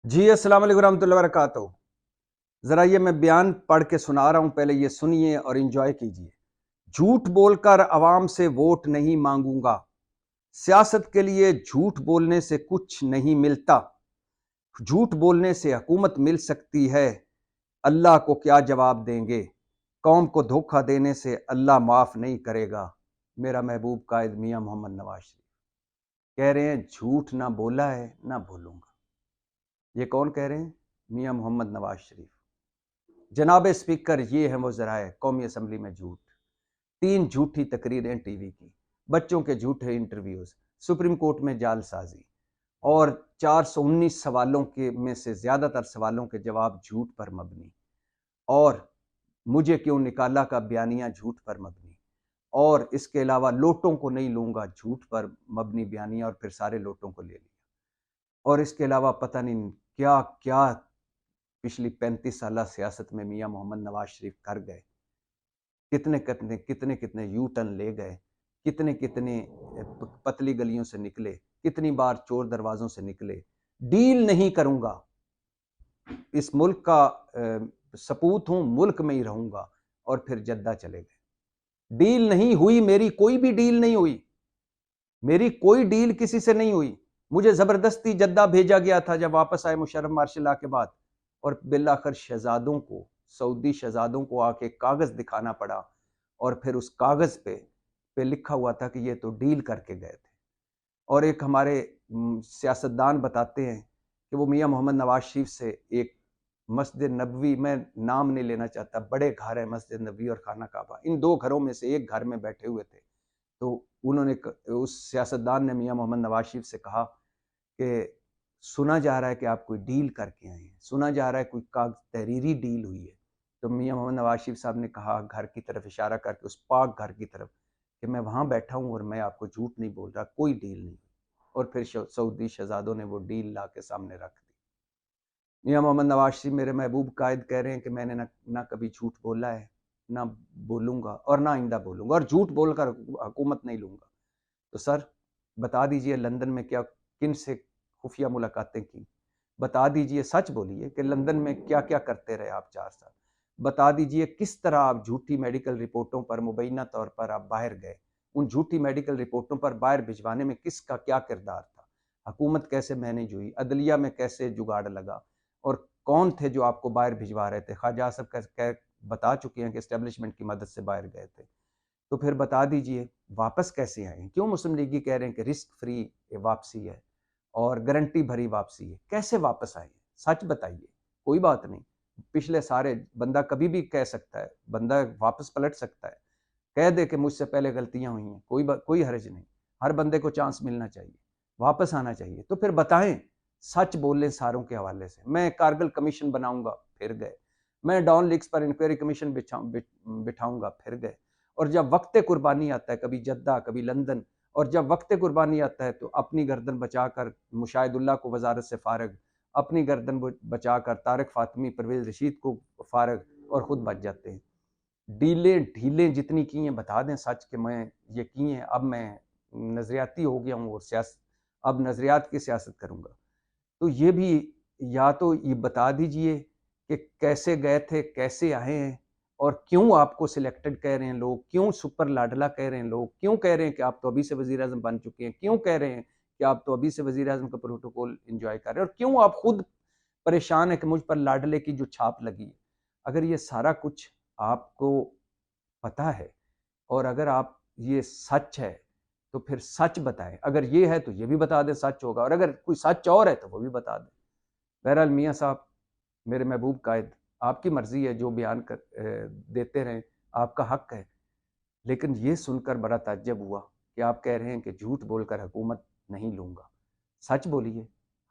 जी अस्सलाम वालेकुम रहमतुल्लाहि व बरकातहू। ज़रा ये मैं बयान पढ़ के सुना रहा हूँ, पहले ये सुनिए और एंजॉय कीजिए। झूठ बोलकर अवाम से वोट नहीं मांगूंगा, सियासत के लिए झूठ बोलने से कुछ नहीं मिलता, झूठ बोलने से हुकूमत मिल सकती है, अल्लाह को क्या जवाब देंगे, कौम को धोखा देने से अल्लाह माफ़ नहीं करेगा। मेरा महबूब कायद मियाँ मोहम्मद नवाज शरीफ कह रहे हैं झूठ ना बोला है ना बोलूंगा। ये कौन कह रहे हैं? मियाँ मोहम्मद नवाज शरीफ। जनाब स्पीकर, ये है वो जराए कौमी असम्बली में झूठ, 3 झूठी तकरीरें टीवी की, बच्चों के झूठे इंटरव्यूज, सुप्रीम कोर्ट में जालसाजी और 419 सवालों के में से ज्यादातर सवालों के जवाब झूठ पर मबनी, और मुझे क्यों निकाला का बयानिया झूठ पर मबनी, और इसके अलावा लोटों को नहीं लूंगा झूठ पर मबनी बयानिया, और फिर सारे लोटों को ले लिया। और इसके अलावा पता नहीं क्या क्या पिछली 35 साल सियासत में मियाँ मोहम्मद नवाज शरीफ कर गए, कितने कितने कितने कितने यू टर्न ले गए, कितने कितने पतली गलियों से निकले, कितनी बार चोर दरवाजों से निकले। डील नहीं करूंगा, इस मुल्क का सपूत हूं, मुल्क में ही रहूंगा, और फिर जद्दा चले गए। डील नहीं हुई, मेरी कोई भी डील नहीं हुई, मेरी कोई डील किसी से नहीं हुई। मुझे जबरदस्ती जद्दा भेजा गया था जब वापस आए मुशर्रफ मार्शल लॉ के बाद, और बिलाखिर शहजादों को, सऊदी शहजादों को आके कागज दिखाना पड़ा, और फिर उस कागज पे लिखा हुआ था कि ये तो डील करके गए थे। और एक हमारे सियासतदान बताते हैं कि वो मियाँ मोहम्मद नवाज शरीफ से एक मस्जिद नबवी, मैं नाम नहीं लेना चाहता, बड़े घर है मस्जिद नबवी और खाना काबा, इन 2 घरों में से एक घर में बैठे हुए थे। तो उन्होंने उस सियासतदान ने मियाँ मोहम्मद नवाज शरीफ से कहा कि सुना जा रहा है कि आप कोई डील करके आए हैं, सुना जा रहा है कोई तहरीरी डील हुई है। तो मियाँ मोहम्मद नवाज शरीफ साहब ने कहा घर की तरफ इशारा करके, उस पाक घर की तरफ, कि मैं वहाँ बैठा हूँ और मैं आपको झूठ नहीं बोल रहा, कोई डील नहीं। और फिर सऊदी शहजादों ने वो डील ला के सामने रख दी। मियाँ मोहम्मद नवाज शरीफ, मेरे महबूब कायद, कह रहे हैं कि मैंने ना कभी झूठ बोला है, ना बोलूंगा और ना आइंदा बोलूंगा, और झूठ बोलकर हुकूमत नहीं लूंगा। तो सर बता दीजिए लंदन में क्या किन से खुफिया मुलाकातें की, बता दीजिए, सच बोलिए कि लंदन में क्या क्या करते रहे आप 4 साल, बता दीजिए किस तरह आप झूठी मेडिकल रिपोर्टों पर मुबैना तौर पर आप बाहर गए, उन झूठी मेडिकल रिपोर्टों पर बाहर भिजवाने में किसका क्या किरदार था, हुकूमत कैसे मैनेज हुई, अदलिया में कैसे जुगाड़ लगा, और कौन थे जो आपको बाहर भिजवा रहे थे। ख्वाजा आसफ बता चुके हैं कि एस्टेब्लिशमेंट की मदद से बाहर गए थे। तो फिर बता दीजिए वापस कैसे आए हैं। क्यों मुस्लिम लीगी कह रहे हैं कि रिस्क फ्री वापसी है और गारंटी भरी वापसी है, कैसे वापस आए हैं, सच बताइए। कोई बात नहीं, पिछले सारे, बंदा कभी भी कह सकता है, बंदा वापस पलट सकता है, कह दे कि मुझसे पहले गलतियां हुई हैं, कोई हर्ज नहीं। हर बंदे को चांस मिलना चाहिए, वापस आना चाहिए। तो फिर बताएं, सच बोल लें सारों के हवाले से। मैं कारगिल कमीशन बनाऊंगा, फिर गए। मैं डॉन लीक्स पर इंक्वायरी कमीशन बिठाऊंगा, फिर गए। और जब वक्त कुर्बानी आता है, कभी जद्दा कभी लंदन, और जब वक्त कुर्बानी आता है तो अपनी गर्दन बचाकर मुशाहिदुल्लाह को वजारत से फारग, अपनी गर्दन बचाकर तारिक फातमी परवेज रशीद को फारग, और खुद बच जाते हैं। डीलें ढीलें जितनी की हैं बता दें सच के मैं ये की हैं, अब मैं नजरियाती हो गया हूँ और सियासत, अब नजरियात की सियासत करूँगा। तो ये भी, या तो ये बता दीजिए कि कैसे गए थे, कैसे आए हैं, और क्यों आपको सिलेक्टेड कह रहे हैं लोग, क्यों सुपर लाडला कह रहे हैं लोग, क्यों कह रहे हैं कि आप तो अभी से वजीर आजम बन चुके हैं, क्यों कह रहे हैं कि आप तो अभी से वजीर आजम का प्रोटोकॉल इंजॉय कर रहे हैं, और क्यों आप खुद परेशान है कि मुझ पर लाडले की जो छाप लगी है। अगर ये सारा कुछ आपको पता है, और अगर आप ये सच है, तो फिर सच बताएं। अगर ये है तो ये भी बता दें सच होगा, और अगर कोई सच और है तो वो भी बता दें। बहरहाल मियाँ साहब, मेरे महबूब कायद, आपकी मर्जी है, जो बयान देते रहें, आपका हक है। लेकिन ये सुनकर बड़ा ताज्जुब हुआ कि आप कह रहे हैं कि झूठ बोलकर हुकूमत नहीं लूंगा। सच बोलिए,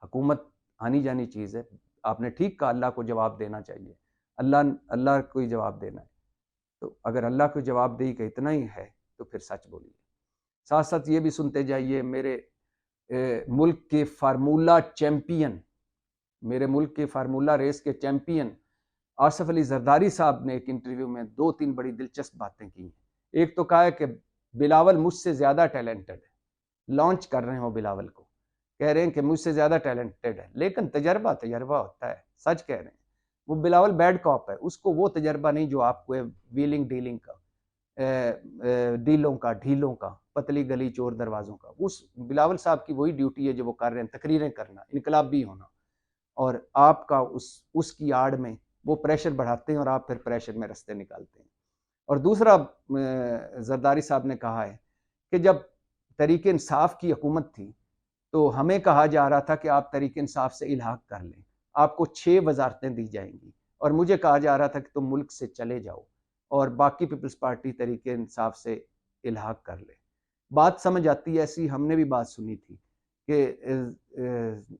हुकूमत आनी जानी चीज़ है। आपने ठीक कहा, अल्लाह को जवाब देना चाहिए, अल्लाह अल्लाह को ही जवाब देना है। तो अगर अल्लाह को जवाबदेही का इतना ही है तो फिर सच बोलिए। साथ साथ ये भी सुनते जाइए, मेरे मुल्क के फार्मूला चैंपियन, मेरे मुल्क के फार्मूला रेस के चैंपियन आसफ अली जरदारी साहब ने एक इंटरव्यू में 2-3 बड़ी दिलचस्प बातें की हैं। एक तो कहा है कि बिलावल मुझसे ज्यादा टैलेंटेड है, लॉन्च कर रहे हैं वो बिलावल को। कह रहे हैं कि मुझसे ज़्यादा टैलेंटेड है, लेकिन तजर्बा तजर्बा होता है, सच कह रहे हैं। वो बिलावल बैड कॉप है, उसको वो तजर्बा नहीं जो आपको है व्हीलिंग डीलिंग का, डीलों का, ढीलों का, पतली गली चोर दरवाज़ों का। उस बिलावल साहब की वही ड्यूटी है जो वो कर रहे हैं, तकरीरें करना, इनकलाबी होना, और आपका उसकी आड़ में वो प्रेशर बढ़ाते हैं और आप फिर प्रेशर में रास्ते निकालते हैं। और दूसरा ज़रदारी साहब ने कहा है कि जब तहरीक इंसाफ की हुकूमत थी, तो हमें कहा जा रहा था कि आप तहरीक इंसाफ से इल्हाक कर लें, आपको 6 वज़ारतें दी जाएंगी, और मुझे कहा जा रहा था कि तुम मुल्क से चले जाओ और बाकी पीपल्स पार्टी तहरीक इंसाफ से इल्हाक कर ले। बात समझ आती है ऐसी, हमने भी बात सुनी थी कि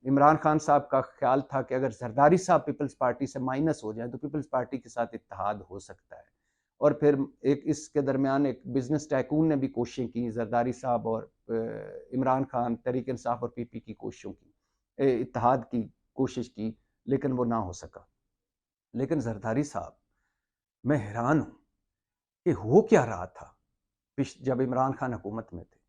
इमरान खान साहब का ख्याल था कि अगर जरदारी साहब पीपल्स पार्टी से माइनस हो जाए तो पीपल्स पार्टी के साथ इत्तेहाद हो सकता है। और फिर एक इसके दरमियान एक बिजनेस टाइकून ने भी कोशिशें की, जरदारी साहब और इमरान खान, तहरीक इंसाफ और पीपी की कोशिशों की, इत्तेहाद की कोशिश की, लेकिन वो ना हो सका। लेकिन जरदारी साहब, मैं हैरान हूँ कि हो क्या रहा था जब इमरान खान हुकूमत में थे।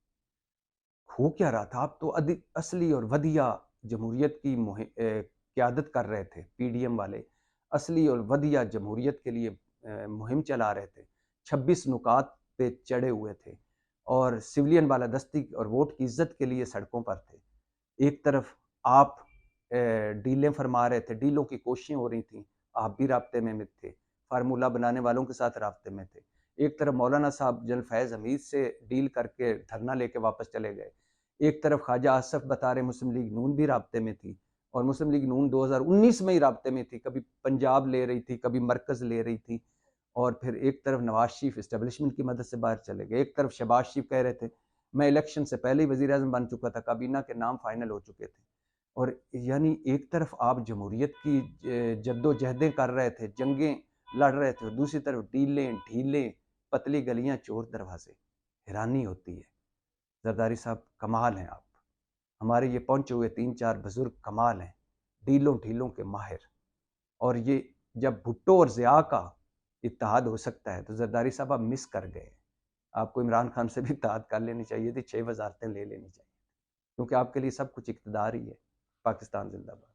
हो क्या रहा था? आप तो असली और वधिया जमहूरियत की क़यादत कर रहे थे, पीडीएम वाले असली और वधिया जमहूरियत के लिए मुहिम चला रहे थे। 26 नुकात पे चढ़े हुए थे और सिविलियन बालादस्ती और वोट की इज्जत के लिए सड़कों पर थे। एक तरफ आप डीलें फरमा रहे थे, डीलों की कोशिशें हो रही थीं, आप भी राब्ते में थे, फार्मूला बनाने वालों के साथ राब्ते में थे। एक तरफ मौलाना साहब जनरल फैज़ हमीद से डील करके धरना लेके वापस चले गए। एक तरफ ख्वाजा आसफ बता मुस्लिम लीग नून भी राब्ते में थी, और मुस्लिम लीग नून 2019 में ही राब्ते में थी, कभी पंजाब ले रही थी, कभी मरकज़ ले रही थी। और फिर एक तरफ नवाज शरीफ इस्टेब्लिशमेंट की मदद से बाहर चले गए, एक तरफ शहबाज शरीफ कह रहे थे मैं इलेक्शन से पहले ही वज़ीर आज़म बन चुका था, काबीना के नाम फाइनल हो चुके थे। और यानी एक तरफ आप जमहूरियत की जद्दोजहदें कर रहे थे, जंगें लड़ रहे थे, और दूसरी तरफ डीलें, ढीलें, पतली गलियां, चोर दरवाजे। हैरानी होती है। जरदारी साहब, कमाल हैं आप। हमारे ये पहुंचे हुए 3-4 बुजुर्ग कमाल हैं, डीलों ढीलों के माहिर। और ये जब भुट्टो और ज़िया का इत्तेहाद हो सकता है, तो जरदारी साहब आप मिस कर गए। आपको इमरान खान से भी इत्तेहाद कर लेनी चाहिए थी, 6 वज़ारतें ले लेनी चाहिए, क्योंकि आपके लिए सब कुछ इक़्तिदार ही है। पाकिस्तान ज़िंदाबाद।